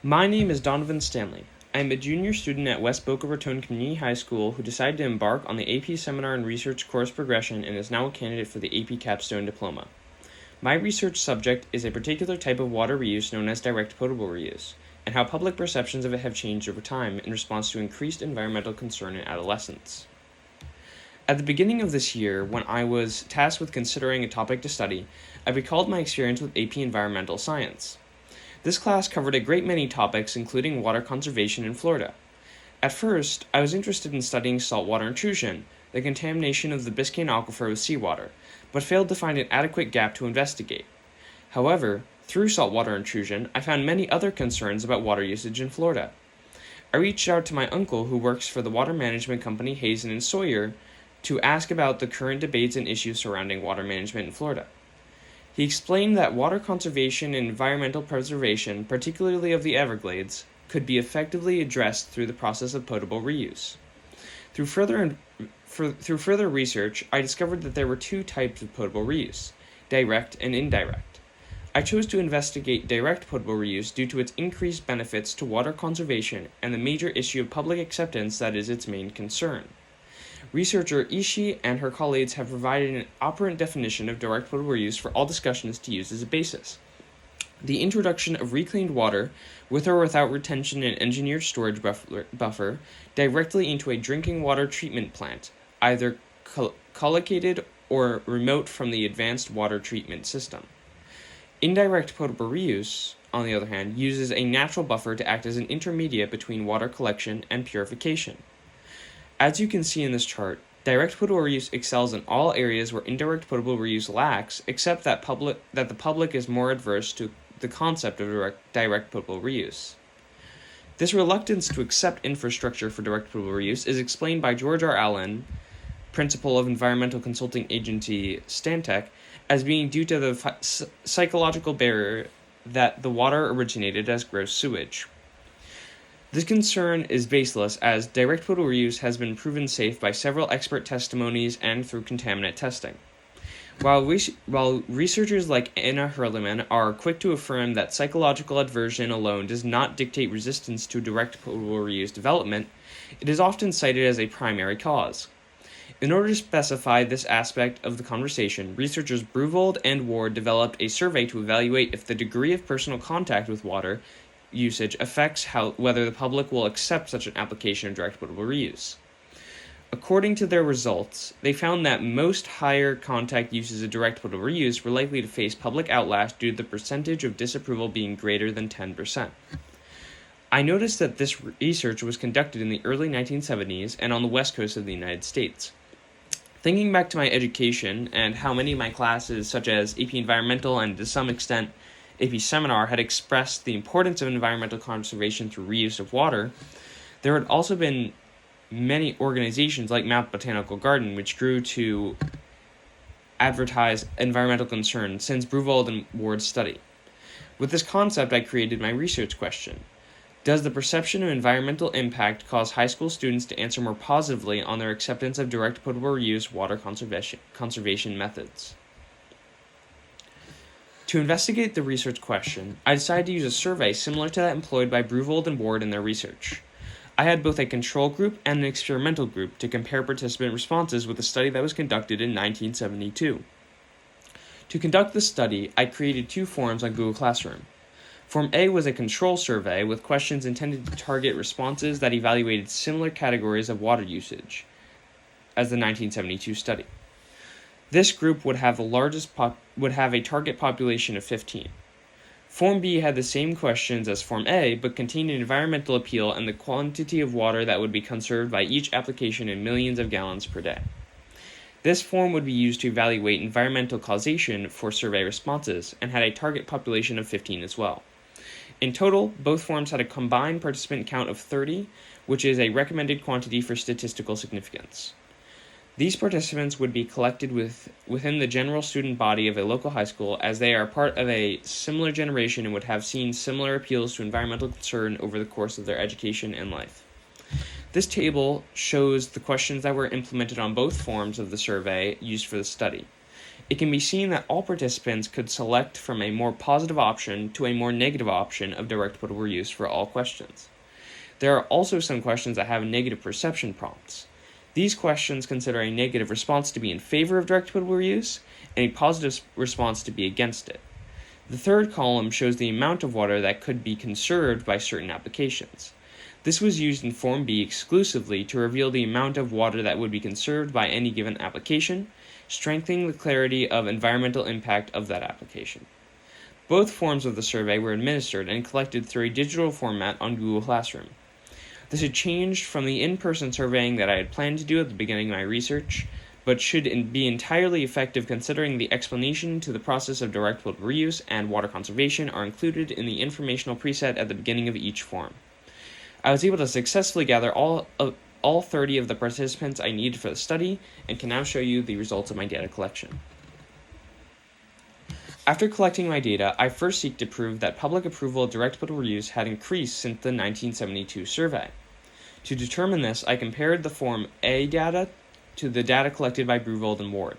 My name is Donovan Stanley. I am a junior student at West Boca Raton Community High School who decided to embark on the AP Seminar and Research course progression and is now a candidate for the AP Capstone Diploma. My research subject is a particular type of water reuse known as direct potable reuse, and how public perceptions of it have changed over time in response to increased environmental concern in adolescents. At the beginning of this year, when I was tasked with considering a topic to study, I recalled my experience with AP Environmental Science. This class covered a great many topics, including water conservation in Florida. At first, I was interested in studying saltwater intrusion, the contamination of the Biscayne Aquifer with seawater, but failed to find an adequate gap to investigate. However, through saltwater intrusion, I found many other concerns about water usage in Florida. I reached out to my uncle, who works for the water management company Hazen and Sawyer, to ask about the current debates and issues surrounding water management in Florida. He explained that water conservation and environmental preservation, particularly of the Everglades, could be effectively addressed through the process of potable reuse. Through further research, I discovered that there were two types of potable reuse, direct and indirect. I chose to investigate direct potable reuse due to its increased benefits to water conservation and the major issue of public acceptance that is its main concern. Researcher Ishii and her colleagues have provided an operant definition of direct potable reuse for all discussions to use as a basis. The introduction of reclaimed water, with or without retention and engineered storage buffer, directly into a drinking water treatment plant, either collocated or remote from the advanced water treatment system. Indirect potable reuse, on the other hand, uses a natural buffer to act as an intermediate between water collection and purification. As you can see in this chart, direct potable reuse excels in all areas where indirect potable reuse lacks, except that the public is more adverse to the concept of direct potable reuse. This reluctance to accept infrastructure for direct potable reuse is explained by George R. Allen, principal of environmental consulting agency Stantec, as being due to the psychological barrier that the water originated as gross sewage. This concern is baseless, as direct potable reuse has been proven safe by several expert testimonies and through contaminant testing. While researchers like Anna Hurliman are quick to affirm that psychological aversion alone does not dictate resistance to direct potable reuse development, it is often cited as a primary cause. In order to specify this aspect of the conversation, researchers Bruvold and Ward developed a survey to evaluate if the degree of personal contact with water usage affects whether the public will accept such an application of direct potable reuse. According to their results, they found that most higher contact uses of direct potable reuse were likely to face public outlash due to the percentage of disapproval being greater than 10%. I noticed that this research was conducted in the early 1970s and on the west coast of the United States. Thinking back to my education and how many of my classes, such as AP Environmental and to some extent AP Seminar, had expressed the importance of environmental conservation through reuse of water, there had also been many organizations like Mount Botanical Garden which grew to advertise environmental concerns since Bruvold and Ward's study. With this concept, I created my research question. Does the perception of environmental impact cause high school students to answer more positively on their acceptance of direct potable reuse water conservation methods? To investigate the research question, I decided to use a survey similar to that employed by Bruvold and Ward in their research. I had both a control group and an experimental group to compare participant responses with a study that was conducted in 1972. To conduct the study, I created two forms on Google Classroom. Form A was a control survey with questions intended to target responses that evaluated similar categories of water usage as the 1972 study. This group would have a target population of 15. Form B had the same questions as Form A, but contained an environmental appeal and the quantity of water that would be conserved by each application in millions of gallons per day. This form would be used to evaluate environmental causation for survey responses, and had a target population of 15 as well. In total, both forms had a combined participant count of 30, which is a recommended quantity for statistical significance. These participants would be collected within the general student body of a local high school, as they are part of a similar generation and would have seen similar appeals to environmental concern over the course of their education and life. This table shows the questions that were implemented on both forms of the survey used for the study. it can be seen that all participants could select from a more positive option to a more negative option of direct potable reuse for all questions. There are also some questions that have negative perception prompts. These questions consider a negative response to be in favor of direct potable reuse and a positive response to be against it. The third column shows the amount of water that could be conserved by certain applications. This was used in Form B exclusively to reveal the amount of water that would be conserved by any given application, strengthening the clarity of environmental impact of that application. Both forms of the survey were administered and collected through a digital format on Google Classroom. This had changed from the in-person surveying that I had planned to do at the beginning of my research, but should be entirely effective considering the explanation to the process of direct potable reuse and water conservation are included in the informational preset at the beginning of each form. I was able to successfully gather all 30 of the participants I needed for the study and can now show you the results of my data collection. After collecting my data, I first seek to prove that public approval of direct potable reuse had increased since the 1972 survey. To determine this, I compared the Form A data to the data collected by Breuvold and Ward.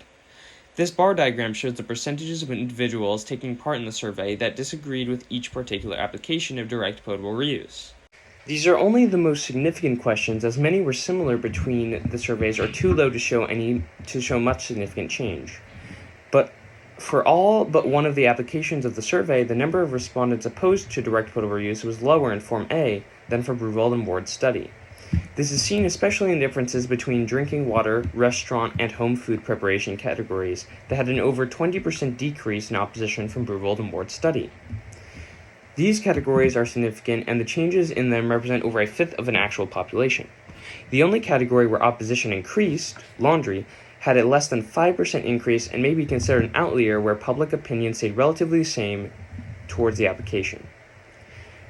This bar diagram shows the percentages of individuals taking part in the survey that disagreed with each particular application of direct potable reuse. These are only the most significant questions, as many were similar between the surveys or too low to show much significant change. But for all but one of the applications of the survey, the number of respondents opposed to direct potable reuse was lower in Form A than for Breuvold and Ward's study. This is seen especially in differences between drinking water, restaurant, and home food preparation categories that had an over 20% decrease in opposition from Breuvold and Ward's study. These categories are significant, and the changes in them represent over a fifth of an actual population. The only category where opposition increased, laundry, had a less than 5% increase and may be considered an outlier where public opinion stayed relatively the same towards the application.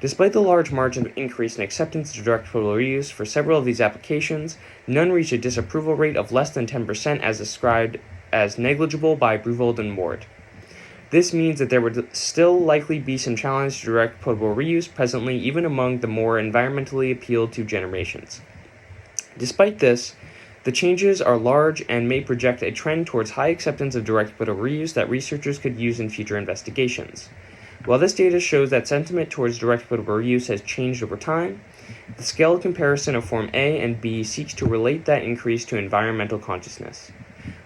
Despite the large margin of increase in acceptance of direct potable reuse for several of these applications, none reached a disapproval rate of less than 10% as described as negligible by Breuvold and Ward. This means that there would still likely be some challenge to direct potable reuse presently even among the more environmentally appealed to generations. Despite this, the changes are large and may project a trend towards high acceptance of direct potable reuse that researchers could use in future investigations. While this data shows that sentiment towards direct potable reuse has changed over time, the scaled comparison of Form A and B seeks to relate that increase to environmental consciousness.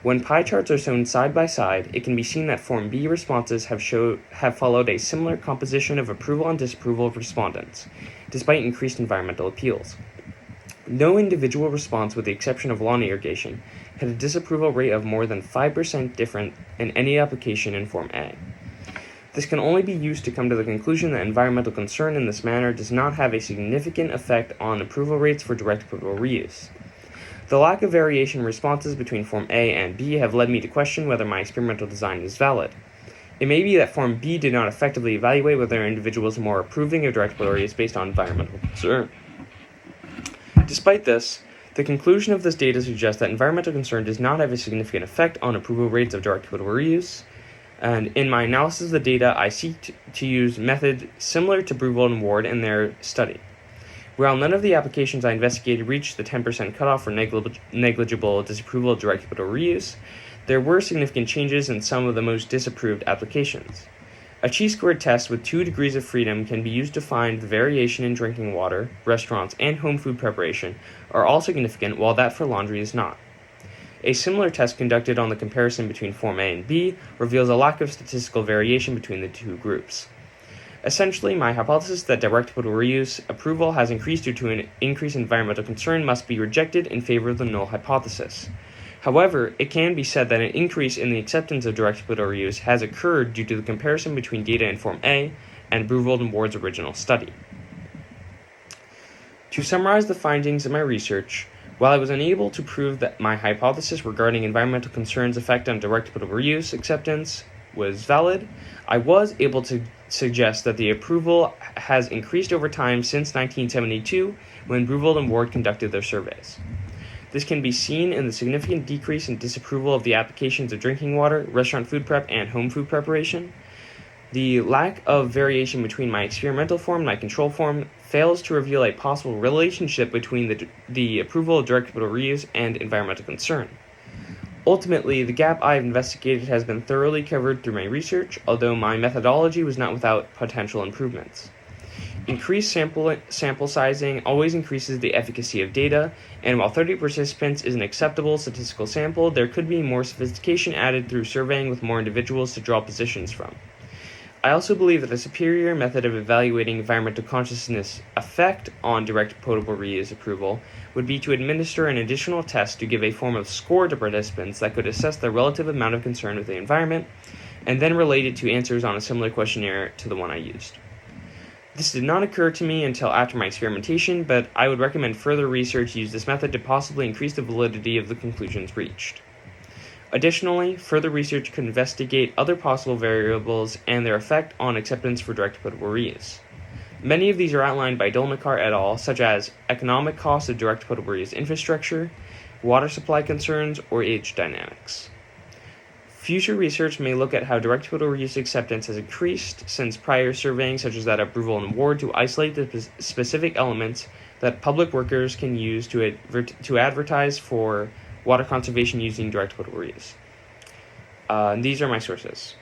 When pie charts are shown side by side, it can be seen that Form B responses have followed a similar composition of approval and disapproval of respondents, despite increased environmental appeals. No individual response, with the exception of lawn irrigation, had a disapproval rate of more than 5% different in any application in Form A. This can only be used to come to the conclusion that environmental concern in this manner does not have a significant effect on approval rates for direct potable reuse. The lack of variation in responses between Form A and B have led me to question whether my experimental design is valid. It may be that Form B did not effectively evaluate whether individuals are more approving of direct potable reuse based on environmental concern. Despite this, the conclusion of this data suggests that environmental concern does not have a significant effect on approval rates of direct potable reuse, and in my analysis of the data, I seek to use methods similar to Breuvold and Ward in their study. While none of the applications I investigated reached the 10% cutoff for negligible disapproval of direct potable reuse, there were significant changes in some of the most disapproved applications. A chi-squared test with 2 degrees of freedom can be used to find the variation in drinking water, restaurants, and home food preparation are all significant, while that for laundry is not. A similar test conducted on the comparison between Form A and B reveals a lack of statistical variation between the two groups. Essentially, my hypothesis that direct potable reuse approval has increased due to an increased environmental concern must be rejected in favor of the null hypothesis. However, it can be said that an increase in the acceptance of direct potable reuse has occurred due to the comparison between data in Form A and Breuvold and Ward's original study. To summarize the findings of my research, while I was unable to prove that my hypothesis regarding environmental concerns' effect on direct potable reuse acceptance was valid, I was able to suggest that the approval has increased over time since 1972 when Breuvold and Ward conducted their surveys. This can be seen in the significant decrease in disapproval of the applications of drinking water, restaurant food prep, and home food preparation. The lack of variation between my experimental form and my control form fails to reveal a possible relationship between the approval of direct potable reuse and environmental concern. Ultimately, the gap I've investigated has been thoroughly covered through my research, although my methodology was not without potential improvements. Increased sample sizing always increases the efficacy of data, and while 30 participants is an acceptable statistical sample, there could be more sophistication added through surveying with more individuals to draw positions from. I also believe that a superior method of evaluating environmental consciousness effect on direct potable reuse approval would be to administer an additional test to give a form of score to participants that could assess the relative amount of concern with the environment, and then relate it to answers on a similar questionnaire to the one I used. This did not occur to me until after my experimentation, but I would recommend further research use this method to possibly increase the validity of the conclusions reached. Additionally, further research could investigate other possible variables and their effect on acceptance for direct potable reuse. Many of these are outlined by Dolnikar et al., such as economic cost of direct potable reuse infrastructure, water supply concerns, or age dynamics. Future research may look at how direct potable reuse acceptance has increased since prior surveying, such as that of Bruval and Ward, to isolate the specific elements that public workers can use to advertise for water conservation using direct potable reuse. These are my sources.